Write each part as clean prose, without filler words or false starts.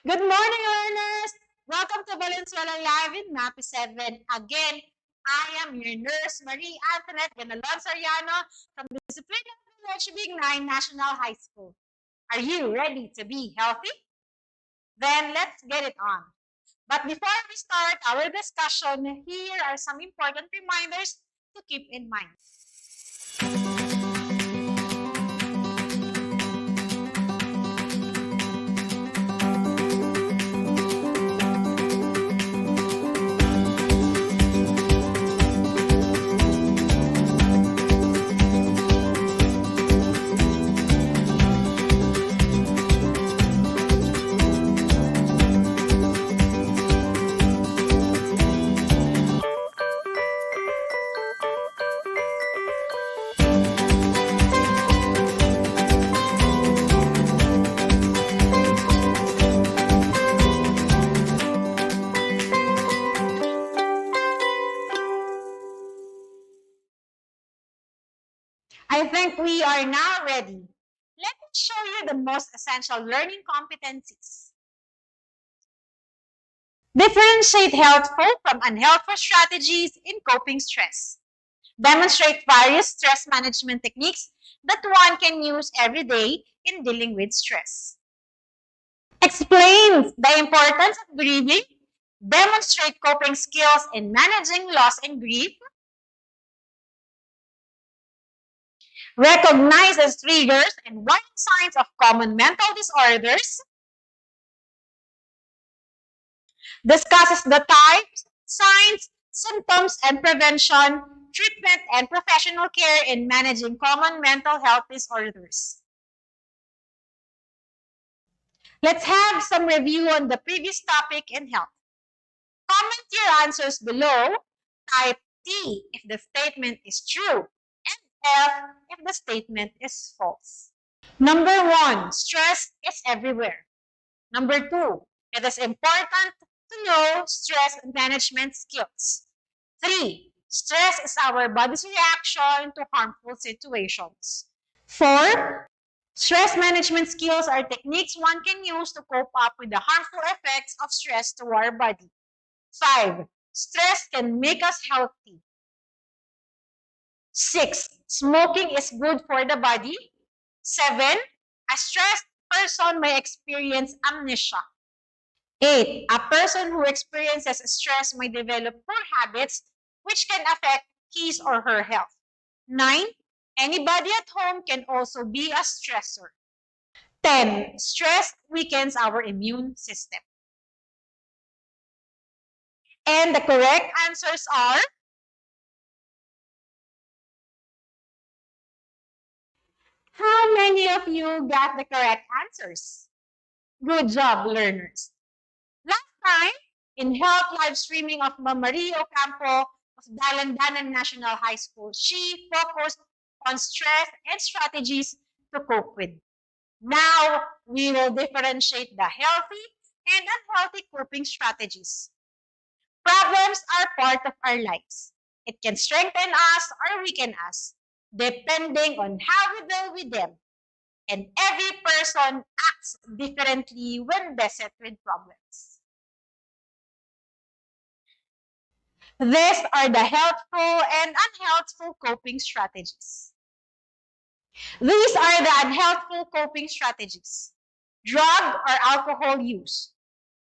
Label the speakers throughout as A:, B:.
A: Good morning, learners! Welcome to Valenzuela Live in MAPI 7. Again, I am your nurse, Marie Antoinette Ganalon Soriano from Discipline Village Big 9 National High School. Are you ready to be healthy? Then let's get it on. But before we start our discussion, here are some important reminders to keep in mind. I think we are now ready. Let me show you the most essential learning competencies. Differentiate helpful from unhelpful strategies in coping stress. Demonstrate various stress management techniques that one can use every day in dealing with stress. Explain the importance of grieving. Demonstrate coping skills in managing loss and grief. Recognizes triggers and warning signs of common mental disorders. Discusses the types, signs, symptoms, and prevention, treatment, and professional care in managing common mental health disorders. Let's have some review on the previous topic in health. Comment your answers below. Type T if the statement is true, and F if the statement is false. Number 1, stress is everywhere. Number 2, it is important to know stress management skills. 3, stress is our body's reaction to harmful situations. 4, stress management skills are techniques one can use to cope up with the harmful effects of stress to our body. 5, stress can make us healthy. 6, smoking is good for the body. 7, a stressed person may experience amnesia. 8, a person who experiences stress may develop poor habits which can affect his or her health. 9, anybody at home can also be a stressor. 10, stress weakens our immune system. And the correct answers are how many of you got the correct answers? Good job, learners. Last time, in health live streaming of Marie Ocampo of Dalandanan National High School, she focused on stress and strategies to cope with. Now, we will differentiate the healthy and unhealthy coping strategies. Problems are part of our lives. It can strengthen us or weaken us, depending on how we deal with them. And every person acts differently when beset with problems. These are the helpful and unhelpful coping strategies. These are the unhelpful coping strategies. Drug or alcohol use,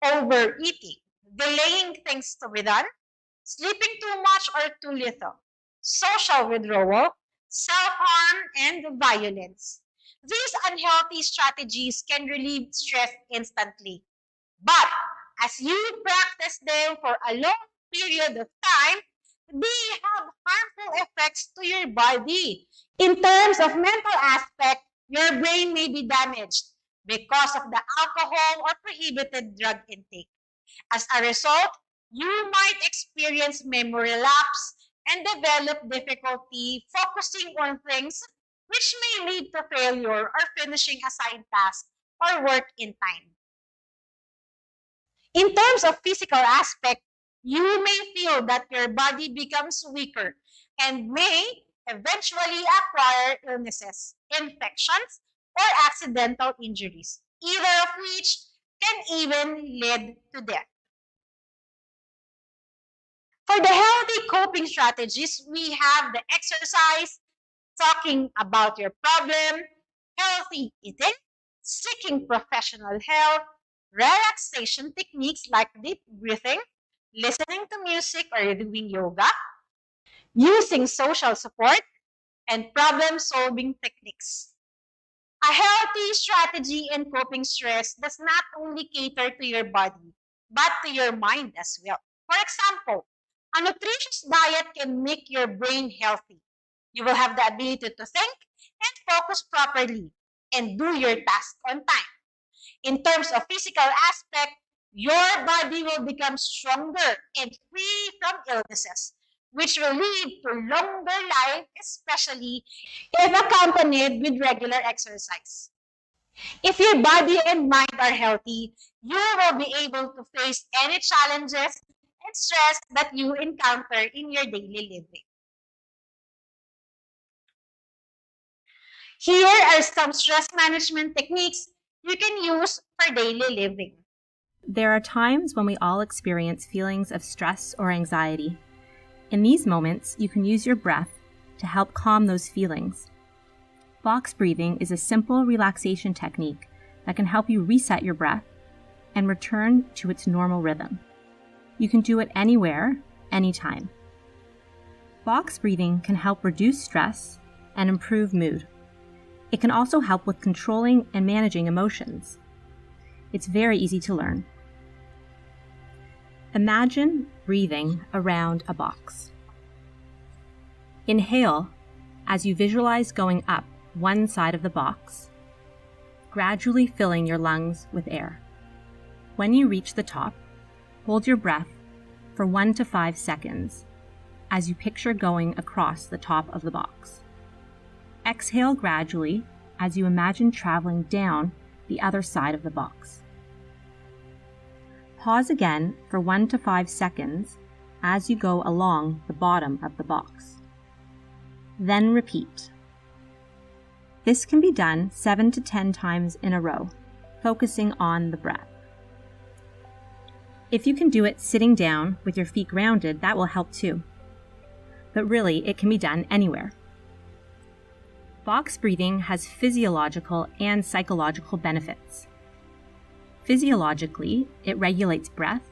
A: overeating, delaying things to be done, sleeping too much or too little, social withdrawal, self-harm, and violence. These unhealthy strategies can relieve stress instantly. But as you practice them for a long period of time, they have harmful effects to your body. In terms of mental aspect, your brain may be damaged because of the alcohol or prohibited drug intake. As a result, you might experience memory lapse and develop difficulty focusing on things, which may lead to failure or finishing a side task or work in time. In terms of physical aspect, you may feel that your body becomes weaker and may eventually acquire illnesses, infections, or accidental injuries, either of which can even lead to death. For the healthy coping strategies, we have the exercise, talking about your problem, healthy eating, seeking professional help, relaxation techniques like deep breathing, listening to music or doing yoga, using social support, and problem-solving techniques. A healthy strategy in coping stress does not only cater to your body, but to your mind as well. For example, a nutritious diet can make your brain healthy. You will have the ability to think and focus properly and do your task on time. In terms of physical aspect, your body will become stronger and free from illnesses, which will lead to longer life, especially if accompanied with regular exercise. If your body and mind are healthy, you will be able to face any challenges and stress that you encounter in your daily living. Here are some stress management techniques you can use for daily living.
B: There are times when we all experience feelings of stress or anxiety. In these moments, you can use your breath to help calm those feelings. Box breathing is a simple relaxation technique that can help you reset your breath and return to its normal rhythm. You can do it anywhere, anytime. Box breathing can help reduce stress and improve mood. It can also help with controlling and managing emotions. It's very easy to learn. Imagine breathing around a box. Inhale as you visualize going up one side of the box, gradually filling your lungs with air. When you reach the top, hold your breath for 1 to 5 seconds as you picture going across the top of the box. Exhale gradually as you imagine traveling down the other side of the box. Pause again for 1 to 5 seconds as you go along the bottom of the box. Then repeat. This can be done 7 to 10 times in a row, focusing on the breath. If you can do it sitting down with your feet grounded, that will help too. But really, it can be done anywhere. Box breathing has physiological and psychological benefits. Physiologically, it regulates breath,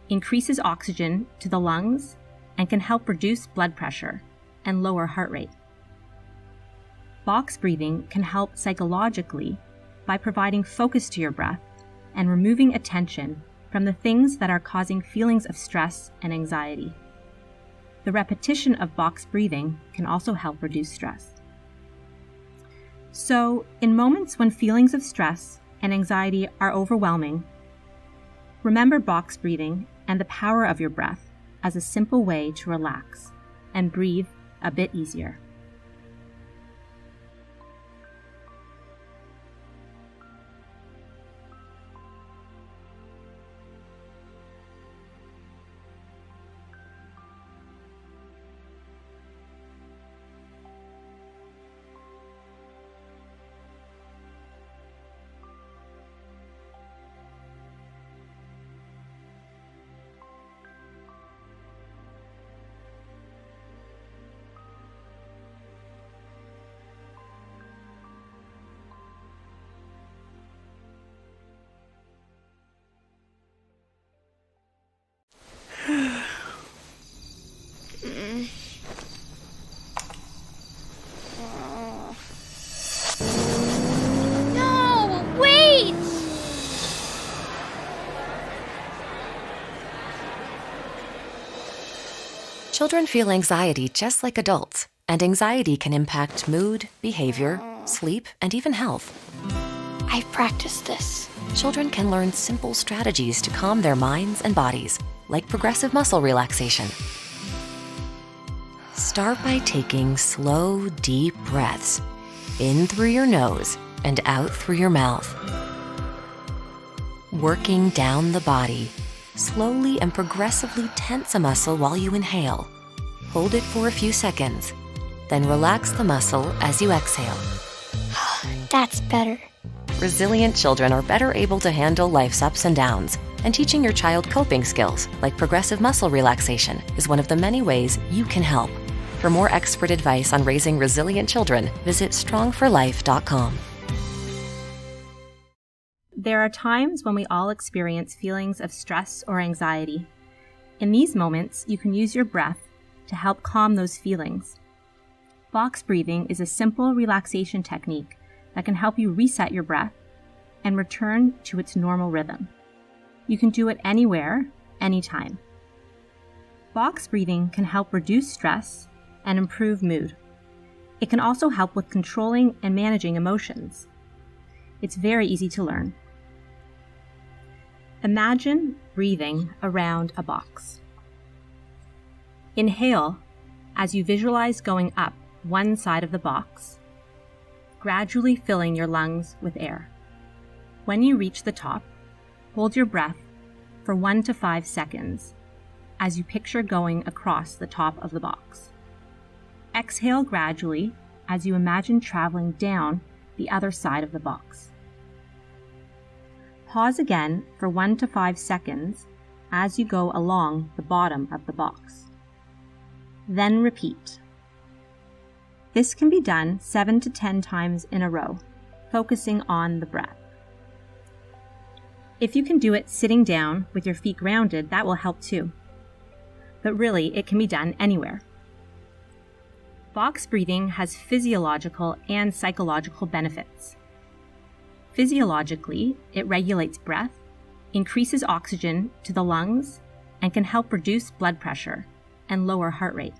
B: increases oxygen to the lungs, and can help reduce blood pressure and lower heart rate. Box breathing can help psychologically by providing focus to your breath and removing attention from the things that are causing feelings of stress and anxiety. The repetition of box breathing can also help reduce stress. So, in moments when feelings of stress and anxiety are overwhelming, remember box breathing and the power of your breath as a simple way to relax and breathe a bit easier.
C: No, wait!
D: Children feel anxiety just like adults, and anxiety can impact mood, behavior, sleep, and even health.
C: I've practiced this.
D: Children can learn simple strategies to calm their minds and bodies, like progressive muscle relaxation. Start by taking slow, deep breaths in through your nose and out through your mouth. Working down the body, slowly and progressively tense a muscle while you inhale. Hold it for a few seconds, then relax the muscle as you exhale.
C: That's better.
D: resilient children are better able to handle life's ups and downs. And teaching your child coping skills, like progressive muscle relaxation, is one of the many ways you can help. For more expert advice on raising resilient children, visit strongforlife.com.
B: There are times when we all experience feelings of stress or anxiety. In these moments, you can use your breath to help calm those feelings. Box breathing is a simple relaxation technique that can help you reset your breath and return to its normal rhythm. You can do it anywhere, anytime. Box breathing can help reduce stress and improve mood. It can also help with controlling and managing emotions. It's very easy to learn. Imagine breathing around a box. Inhale as you visualize going up one side of the box, gradually filling your lungs with air. When you reach the top, hold your breath for 1 to 5 seconds as you picture going across the top of the box. Exhale gradually as you imagine traveling down the other side of the box. Pause again for 1 to 5 seconds as you go along the bottom of the box. Then repeat. This can be done 7 to 10 times in a row, focusing on the breath. If you can do it sitting down with your feet grounded, that will help too. But really, it can be done anywhere. Box breathing has physiological and psychological benefits. Physiologically, it regulates breath, increases oxygen to the lungs, and can help reduce blood pressure and lower heart rate.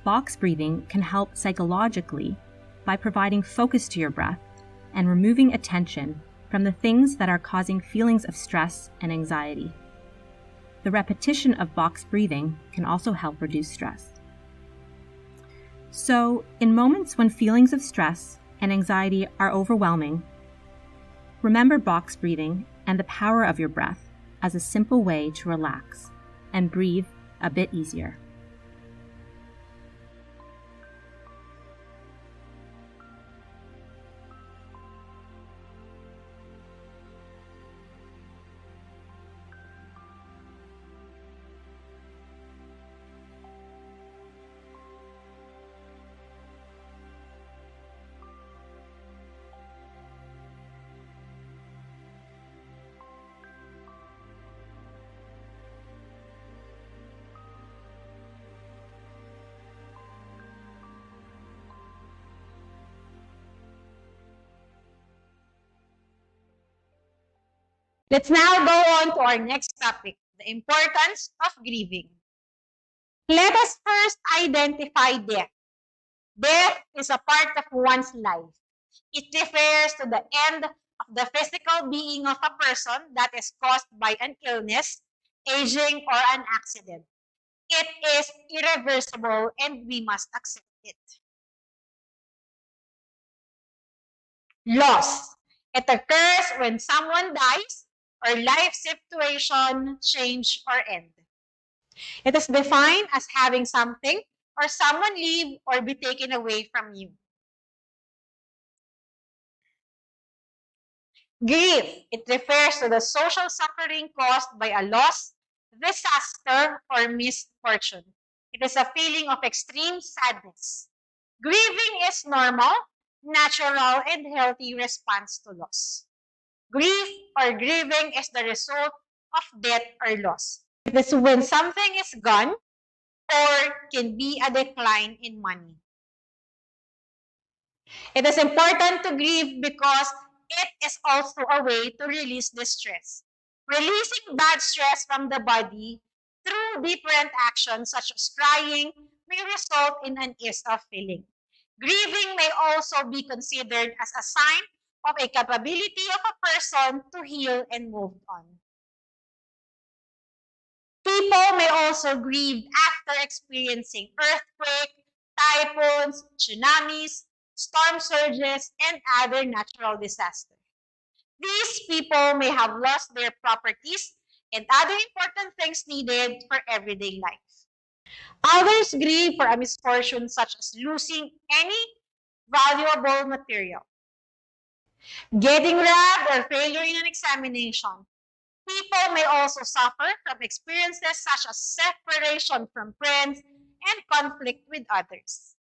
B: Box breathing can help psychologically by providing focus to your breath and removing attention from the things that are causing feelings of stress and anxiety. The repetition of box breathing can also help reduce stress. So, in moments when feelings of stress and anxiety are overwhelming, remember box breathing and the power of your breath as a simple way to relax and breathe a bit easier.
A: Let's now go on to our next topic, the importance of grieving. Let us first identify death. Death is a part of one's life. It refers to the end of the physical being of a person that is caused by an illness, aging, or an accident. It is irreversible and we must accept it. Loss. It occurs when someone dies or life situation change or end. It is defined as having something or someone leave or be taken away from you. Grief. It refers to the social suffering caused by a loss, disaster, or misfortune. It is a feeling of extreme sadness. Grieving is normal, natural, and healthy response to loss. Grief or grieving is the result of death or loss. It is when something is gone or can be a decline in money. It is important to grieve because it is also a way to release the stress. Releasing bad stress from the body through different actions such as crying may result in an ease of feeling. Grieving may also be considered as a sign of a capability of a person to heal and move on. People may also grieve after experiencing earthquakes, typhoons, tsunamis, storm surges, and other natural disasters. These people may have lost their properties and other important things needed for everyday life. Others grieve for a misfortune such as losing any valuable material. Getting robbed or failure in an examination. People may also suffer from experiences such as separation from friends and conflict with others.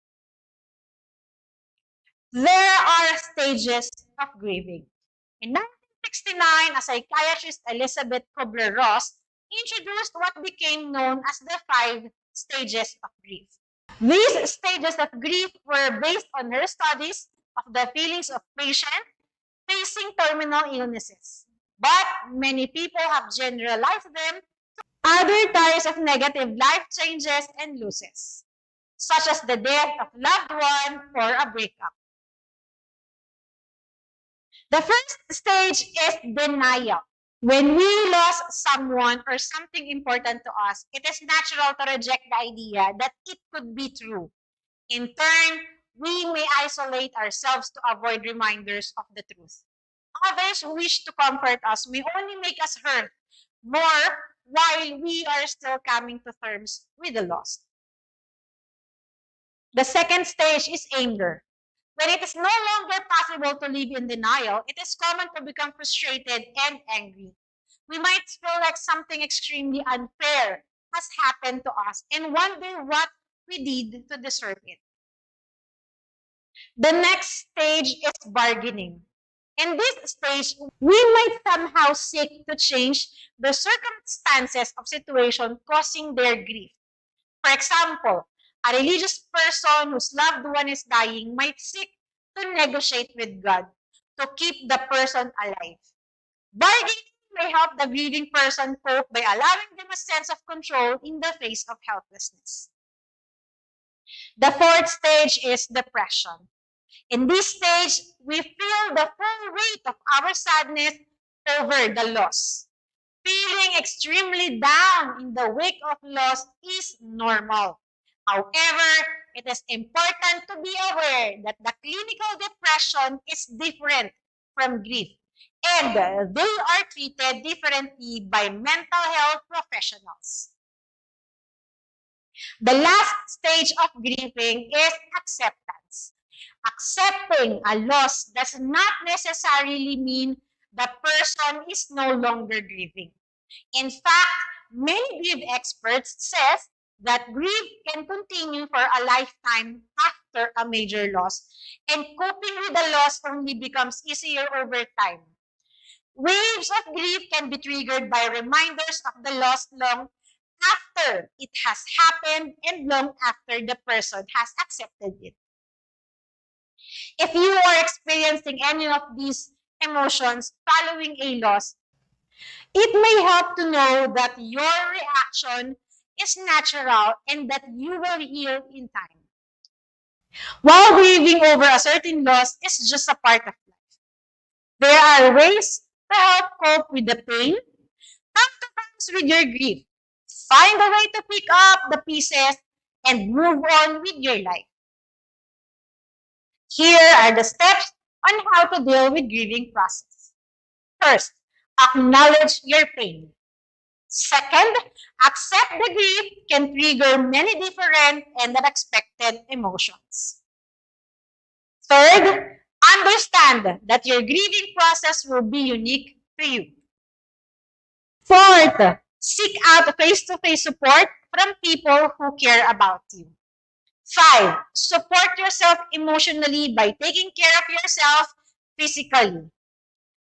A: There are stages of grieving. In 1969, a psychiatrist, Elizabeth Kubler-Ross, introduced what became known as the 5 stages of grief. These stages of grief were based on her studies of the feelings of patients facing terminal illnesses. But many people have generalized them to other types of negative life changes and losses, such as the death of loved one or a breakup. The first stage is denial. When we lost someone or something important to us, it is natural to reject the idea that it could be true. In turn, we may isolate ourselves to avoid reminders of the truth. Others who wish to comfort us may only make us hurt more while we are still coming to terms with the loss. The second stage is anger. When it is no longer possible to live in denial, it is common to become frustrated and angry. We might feel like something extremely unfair has happened to us and wonder what we did to deserve it. The next stage is bargaining. In this stage, we might somehow seek to change the circumstances of situation causing their grief. For example, a religious person whose loved one is dying might seek to negotiate with God to keep the person alive. Bargaining may help the grieving person cope by allowing them a sense of control in the face of helplessness. The fourth stage is depression. In this stage, we feel the full weight of our sadness over the loss. Feeling extremely down in the wake of loss is normal. However, it is important to be aware that the clinical depression is different from grief, and they are treated differently by mental health professionals. The last stage of grieving is acceptance. Accepting a loss does not necessarily mean the person is no longer grieving. In fact, many grief experts says that grief can continue for a lifetime after a major loss, and coping with the loss only becomes easier over time. Waves of grief can be triggered by reminders of the loss long after it has happened and long after the person has accepted it. If you are experiencing any of these emotions following a loss, it may help to know that your reaction is natural and that you will heal in time. While grieving over a certain loss is just a part of life, there are ways to help cope with the pain. Come to terms with your grief. Find a way to pick up the pieces and move on with your life. Here are the steps on how to deal with grieving process. First, acknowledge your pain. Second, accept the grief can trigger many different and unexpected emotions. Third, understand that your grieving process will be unique to you. Fourth, seek out face-to-face support from people who care about you. 5, support yourself emotionally by taking care of yourself physically.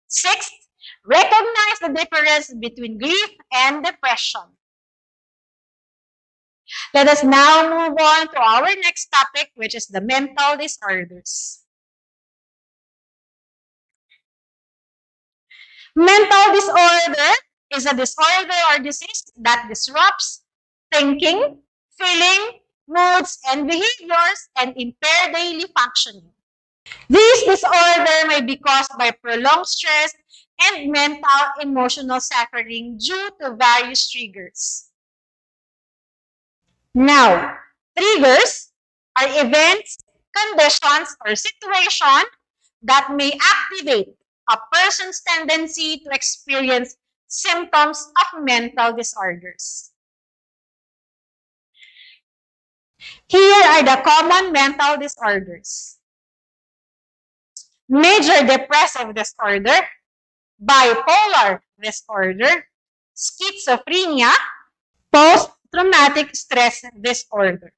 A: 6, recognize the difference between grief and depression. Let us now move on to our next topic, which is the mental disorders. Mental disorder is a disorder or disease that disrupts thinking, feeling, moods, and behaviors and impair daily functioning. This disorder may be caused by prolonged stress and mental emotional suffering due to various triggers. Now, triggers are events, conditions, or situations that may activate a person's tendency to experience symptoms of mental disorders. Here are the common mental disorders. major depressive disorder, bipolar disorder, schizophrenia, post-traumatic stress disorder.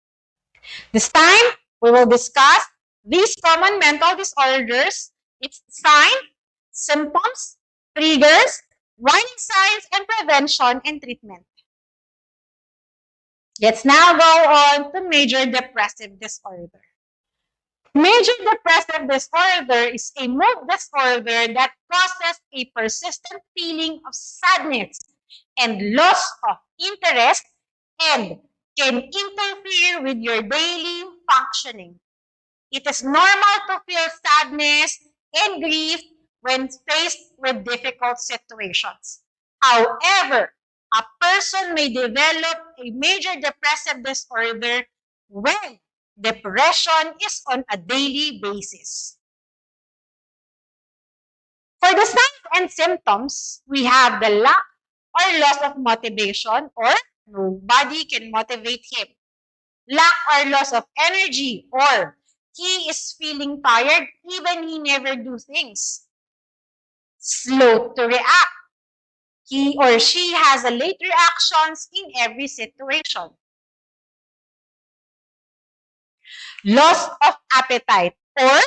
A: This time, we will discuss these common mental disorders, its signs, symptoms, triggers, warning signs, and prevention and treatment. Let's now go on to major depressive disorder. Major depressive disorder is a mood disorder that causes a persistent feeling of sadness and loss of interest and can interfere with your daily functioning. It is normal to feel sadness and grief when faced with difficult situations. However, a person may develop a major depressive disorder when depression is on a daily basis. For the signs and symptoms, we have the lack or loss of motivation, or nobody can motivate him. Lack or loss of energy, or he is feeling tired even he never do things. Slow to react. He or she has a late reactions in every situation. Loss of appetite, or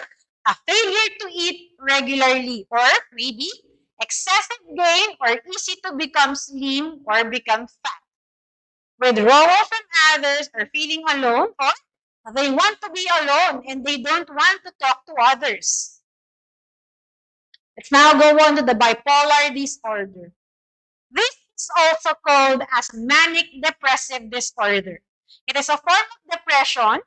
A: a failure to eat regularly, or maybe excessive gain or easy to become slim or become fat. Withdrawal from others or feeling alone, or they want to be alone and they don't want to talk to others. Let's now go on to the bipolar disorder. This is also called as manic depressive disorder. It is a form of depression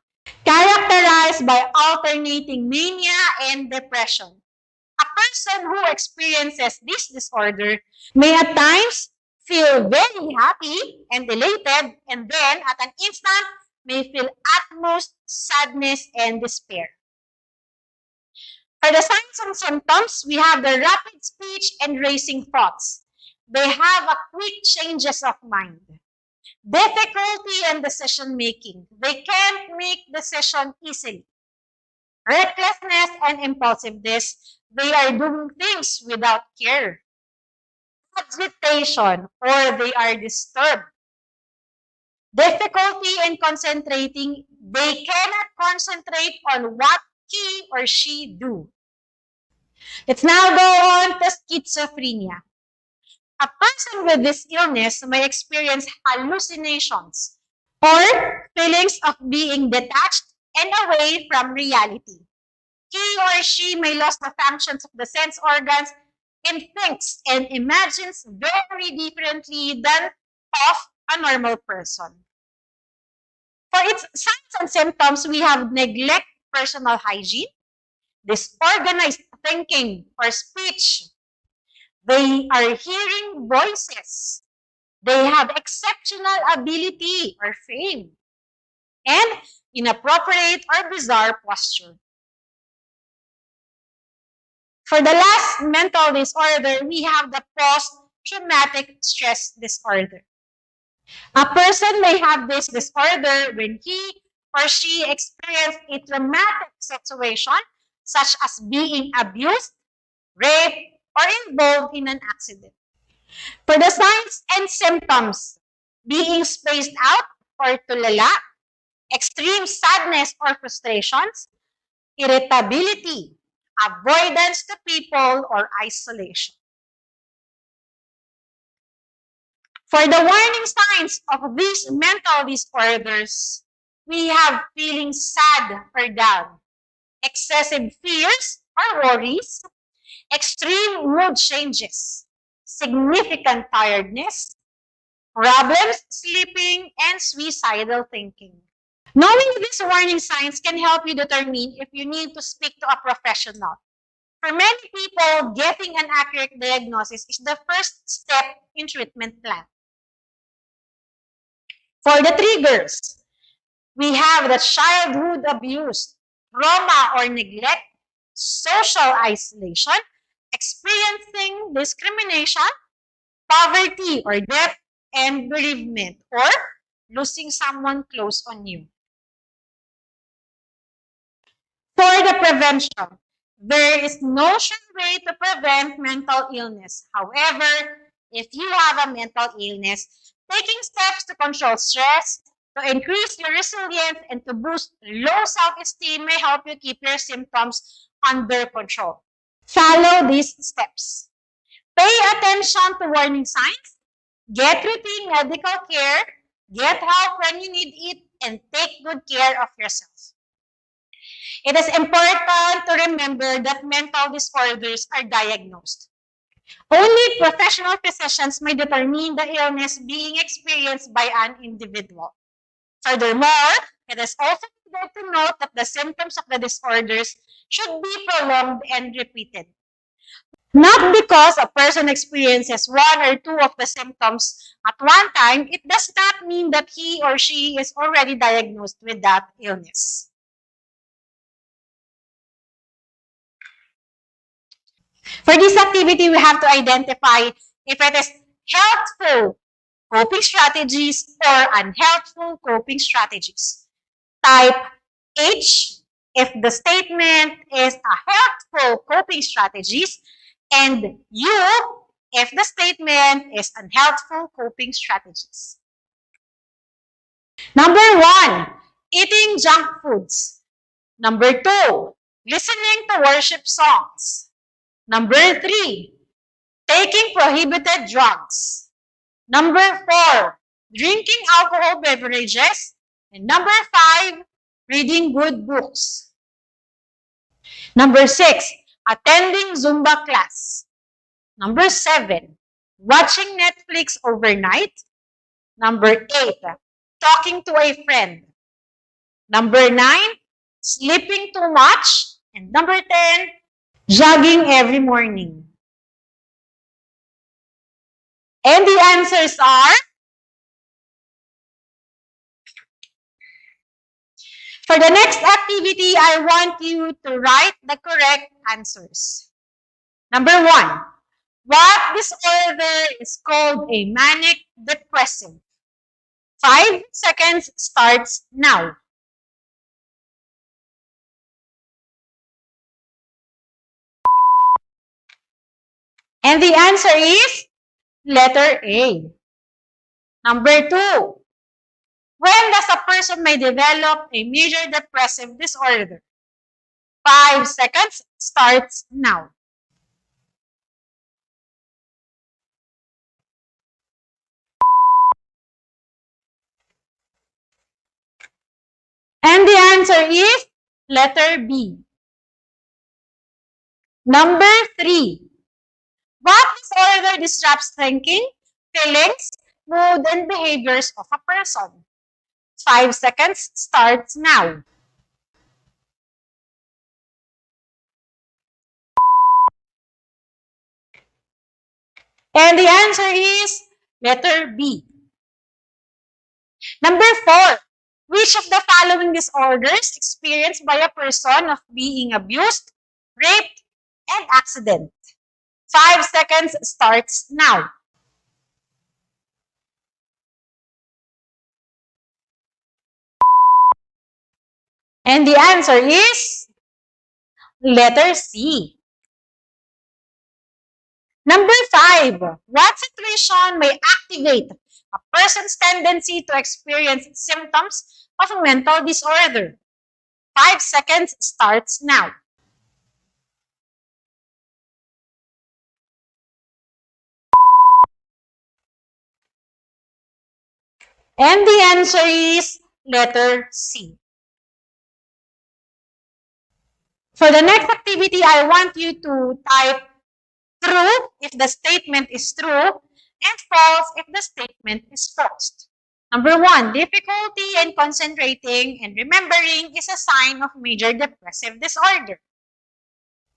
A: characterized by alternating mania and depression. A person who experiences this disorder may at times feel very happy and elated, and then at an instant may feel utmost sadness and despair. For the signs and symptoms, we have the rapid speech and racing thoughts. They have a quick changes of mind. Difficulty in decision making. They can't make decision easily. Recklessness and impulsiveness. They are doing things without care. Agitation, or they are disturbed. Difficulty in concentrating. They cannot concentrate on what he or she do. Let's now go on to schizophrenia. A person with this illness may experience hallucinations or feelings of being detached and away from reality. He or she may lose the functions of the sense organs and thinks and imagines very differently than of a normal person. For its signs and symptoms, we have neglect personal hygiene, disorganized thinking or speech. They are hearing voices. They have exceptional ability or fame, and inappropriate or bizarre posture. For the last mental disorder, we have the post-traumatic stress disorder. A person may have this disorder when he or she experienced a traumatic situation, such as being abused, raped, or involved in an accident. For the signs and symptoms, being spaced out or tulala, extreme sadness or frustrations, irritability, avoidance to people, or isolation. For the warning signs of these mental disorders, we have feeling sad or down, excessive fears or worries, extreme mood changes, significant tiredness, problems sleeping, and suicidal thinking. Knowing these warning signs can help you determine if you need to speak to a professional. For many people, getting an accurate diagnosis is the first step in treatment plan. For the triggers, we have the childhood abuse, trauma or neglect, social isolation, experiencing discrimination, poverty or death, and bereavement, or losing someone close on you. For the prevention, There is no sure way to prevent mental illness. However, if you have a mental illness, taking steps to control stress, to increase your resilience, and to boost low self-esteem may help you keep your symptoms under control. Follow these steps. Pay attention to warning signs, get routine medical care, get help when you need it, and take good care of yourself. It is important to remember that mental disorders are diagnosed. Only professional physicians may determine the illness being experienced by an individual. Furthermore, it is also needed to note that the symptoms of the disorders should be prolonged and repeated. Not because a person experiences one or two of the symptoms at one time, it does not mean that he or she is already diagnosed with that illness. For this activity, we have to identify if it is helpful coping strategies or unhelpful coping strategies. Type H if the statement is a helpful coping strategies, and U if the statement is unhelpful coping strategies. Number 1, eating junk foods. Number 2, listening to worship songs. Number 3, taking prohibited drugs. Number 4, drinking alcohol beverages. And number 5, reading good books. Number 6, attending Zumba class. Number 7, watching Netflix overnight. Number 8, talking to a friend. Number 9, sleeping too much. And number 10, jogging every morning. And the answers are, for the next activity, I want you to write the correct answers. Number 1, what disorder is called a manic depressive? 5 seconds starts now. And the answer is letter A. Number 2, when does a person may develop a major depressive disorder? 5 seconds starts now. And the answer is letter B. Number 3, what disorder disrupts thinking, feelings, mood, and behaviors of a person? 5 seconds starts now. And the answer is letter B. Number 4, which of the following disorders experienced by a person of being abused, raped, and accident? 5 seconds starts now. And the answer is letter C. Number 5, what situation may activate a person's tendency to experience symptoms of a mental disorder? 5 seconds starts now. And the answer is letter C. For the next activity, I want you to type true if the statement is true and false if the statement is false. Number 1, difficulty in concentrating and remembering is a sign of major depressive disorder.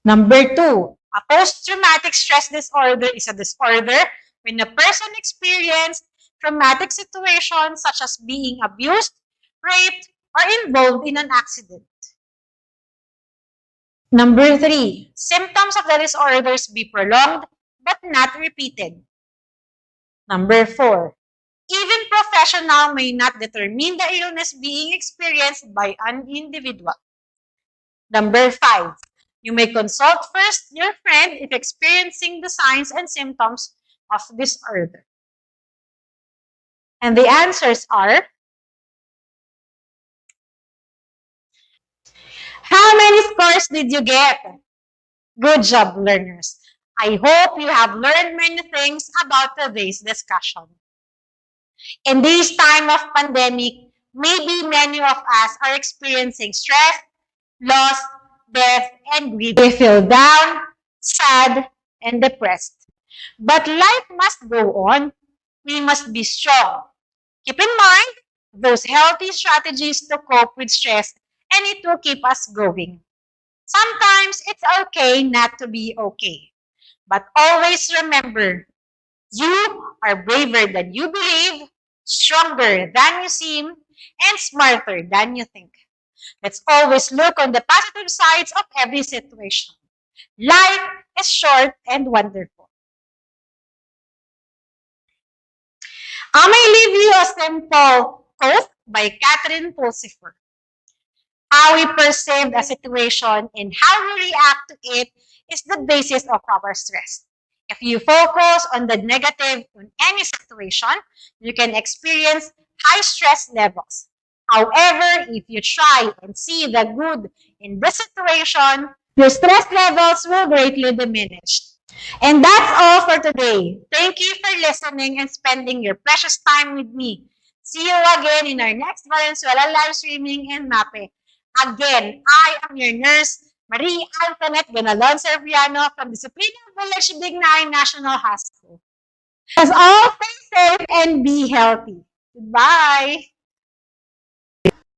A: Number 2, a post-traumatic stress disorder is a disorder when a person experienced traumatic situations such as being abused, raped, or involved in an accident. Number 3, symptoms of the disorders be prolonged but not repeated. Number 4, even professional may not determine the illness being experienced by an individual. Number 5, You may consult first your friend if experiencing the signs and symptoms of disorder. And the answers are: how many scores did you get? Good job, learners. I hope you have learned many things about today's discussion. In this time of pandemic, maybe many of us are experiencing stress, loss, death, and grief. We feel down, sad, and depressed. But life must go on. We must be strong. Keep in mind those healthy strategies to cope with stress, and it will keep us going. Sometimes it's okay not to be okay. But always remember, you are braver than you believe, stronger than you seem, and smarter than you think. Let's always look on the positive sides of every situation. Life is short and wonderful. I may leave you a simple quote by Catherine Pulsifer. How we perceive a situation and how we react to it is the basis of our stress. If you focus on the negative in any situation, you can experience high stress levels. However, if you try and see the good in the situation, your stress levels will greatly diminish. And that's all for today. Thank you for listening and spending your precious time with me. See you again in our next Valenzuela live streaming in MAPE. Again, I am your nurse, Marie Antoinette Benalon Serviano from Disciplina Village Dignain National Hospital. As all, stay safe and be healthy. Goodbye.